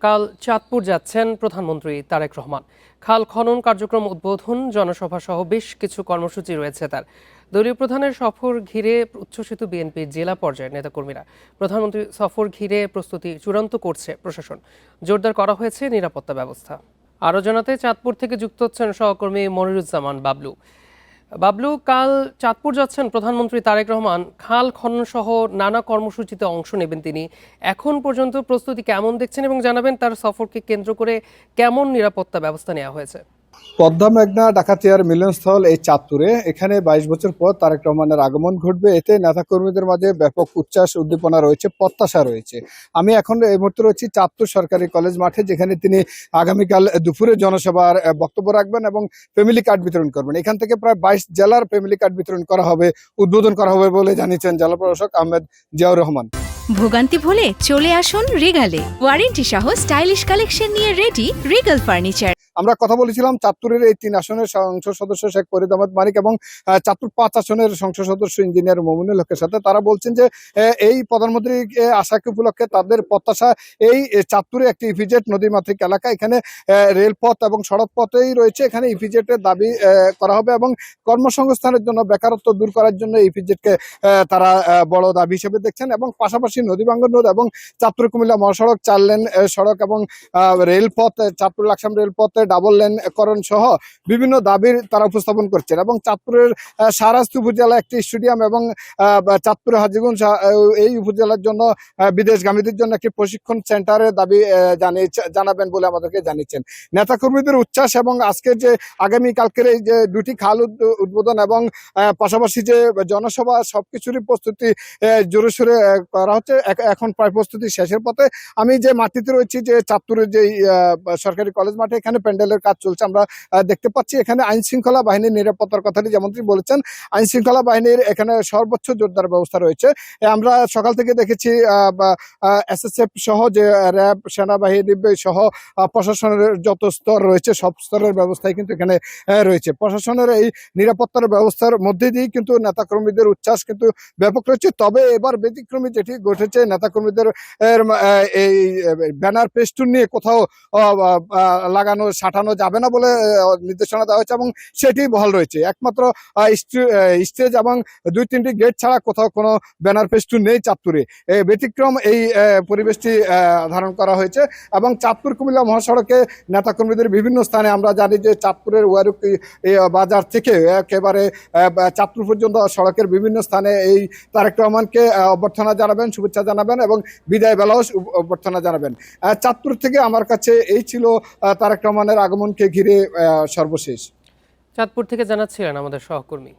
কাল চাঁদপুর যাচ্ছেন প্রধানমন্ত্রী তারেক রহমান। খাল খনন কার্যক্রম উদ্বোধন, জনসভা সহ বেশ কিছু কর্মসূচি রয়েছে তার। দলীয় প্রধানের সফর ঘিরে উচ্ছ্বসিত বিএনপির জেলা পর্যায়ের নেতাকর্মীরা। প্রধানমন্ত্রী সফর ঘিরে প্রস্তুতি চূড়ান্ত করছে প্রশাসন। জোরদার করা হয়েছে নিরাপত্তা ব্যবস্থা। আরও জানাতে চাঁদপুর থেকে যুক্ত হচ্ছেন সহকর্মী মনিরুজ্জামান বাবলু। বাবলু, কাল চাঁদপুর যাচ্ছেন প্রধানমন্ত্রী তারেক রহমান। খাল খনন সহ নানা কর্মসূচিতে অংশ নেবেন তিনি। এখন পর্যন্ত প্রস্তুতি কেমন দেখছেন এবং জানাবেন তার সফরকে কেন্দ্র করে কেমন নিরাপত্তা ব্যবস্থা নেওয়া হয়েছে? পদ্মা মেঘনা ডাকাতিয়ার মিলনস্থল এই চাঁদপুরে। এখানে 22 বছর পর তারেক রহমানের আগমন ঘটবে। এতে নেতাকর্মীদের মাঝে ব্যাপক উচ্ছ্বাস, উদ্দীপনা রয়েছে, প্রত্যাশা রয়েছে। আমি এখন এই মুহূর্তে রয়েছি চাঁদপুর সরকারি কলেজ মাঠে, যেখানে তিনি আগামীকাল দুপুরে জনসভার বক্তব্য রাখবেন এবং ফ্যামিলি কার্ড বিতরণ করবেন। এখান থেকে প্রায় 22 জেলার ফ্যামিলি কার্ড বিতরণ করা হবে, উদ্বোধন করা হবে বলে জানিয়েছেন জেলা প্রশাসক আহমেদ জিয়াউর রহমান। ভোগান্তি ভুলে চলে আসুন রিগালে। ওয়ারেন্টি সহ স্টাইলিশ কালেকশন নিয়ে রেডি রিগাল ফার্নিচার। আমরা কথা বলেছিলাম চাঁদপুরের এই 3 আসনের সংসদ সদস্য শেখ ফরিদ আহমেদ মানিক এবং চাঁদপুর 5 আসনের সংসদ সদস্য ইঞ্জিনিয়ার মমিনুল হকের সাথে। তারা বলছেন যে এই প্রধানমন্ত্রী আশাকে উপলক্ষে তাদের প্রত্যাশা এই চাঁদপুরে একটি ইপিজেড নদীমাতৃক এলাকা, এখানে রেলপথ এবং সড়ক পথেই রয়েছে। এখানে ইপিজেডের দাবি করা হবে এবং কর্মসংস্থানের জন্য, বেকারত্ব দূর করার জন্য ইপিজেডকে তারা বড় দাবি হিসেবে দেখছেন। এবং পাশাপাশি নদীভাঙ্গন রোড এবং চাঁদপুর কুমিল্লা মহাসড়ক 4 লেন সড়ক এবং রেলপথ, চাঁদপুর লাকসাম রেলপথে ডাবল লেন করণ সহ বিভিন্ন দাবির তারা উপস্থাপন করছেন। এবং চাঁদপুরের শাহরাস্তি উপজেলা একটি স্টেডিয়াম এবং চাঁদপুরের হাজীগঞ্জ এই উপজেলার জন্য বিদেশগামীদের জন্য একটি প্রশিক্ষণ সেন্টারের দাবি জানাবেন বলে আমাদেরকে জানিয়েছেন। নেতাকর্মীদের উচ্ছ্বাস এবং আজকের যে আগামীকালকের এই যে 2টি খাল উদ্বোধন এবং পাশাপাশি যে জনসভা, সবকিছুরই প্রস্তুতি জোরে সোরে করা হচ্ছে। এখন প্রায় প্রস্তুতি শেষের পথে। আমি যে মাটিতে রয়েছি, যে চাঁদপুরের যে সরকারি কলেজ মাঠে, এখানে প্যান্ডেলের কাজ চলছে। আমরা দেখতে পাচ্ছি এখানে আইন শৃঙ্খলা বাহিনীর নিরাপত্তার কথাটি যেমনটি বলেছেন, আইন শৃঙ্খলা বাহিনীর এখানে সর্বোচ্চ জোরদার ব্যবস্থা রয়েছে। আমরা সকাল থেকে দেখেছি এসএসএফ সহ যে র্যাব, সেনাবাহিনী সহ প্রশাসনের যত স্তর রয়েছে, সব স্তরের ব্যবস্থাই কিন্তু এখানে রয়েছে। প্রশাসনের এই নিরাপত্তার ব্যবস্থার মধ্যে দিয়েই কিন্তু নেতাকর্মীদের উচ্ছ্বাস কিন্তু ব্যাপক রয়েছে। তবে এবার ব্যতিক্রমী যেটি ঘটেছে, নেতাকর্মীদের এই ব্যানার পেস্টুন নিয়ে কোথাও লাগানো সাঁটানো যাবে না বলে নির্দেশনা দেওয়া হয়েছে এবং সেটি বহাল রয়েছে। একমাত্র স্টেজ এবং 2-3টি গেট ছাড়া কোথাও কোনো ব্যানার পেস্টুন নেই চাঁদপুরে। ব্যতিক্রম এই পরিবেশটি ধারণ করা হয়েছে। এবং চাঁদপুর কুমিল্লা মহাসড়কে নেতাকর্মীদের বিভিন্ন স্থানে, আমরা জানি যে চাঁদপুরের ওয়ারুকি বাজার থেকে একেবারে চাঁদপুর পর্যন্ত সড়কের বিভিন্ন স্থানে এই তারেক রহমানকে অভ্যর্থনা জানাবেন, শুভেচ্ছা জানাবেন এবং বিদায় বেলাও অভ্যর্থনা জানাবেন। চাঁদপুর থেকে আমার কাছে এই ছিল তারেক রহমানের আগমনকে ঘিরে সর্বশেষ। চাঁদপুর থেকে জানাচ্ছিলেন আমাদের সহকর্মী।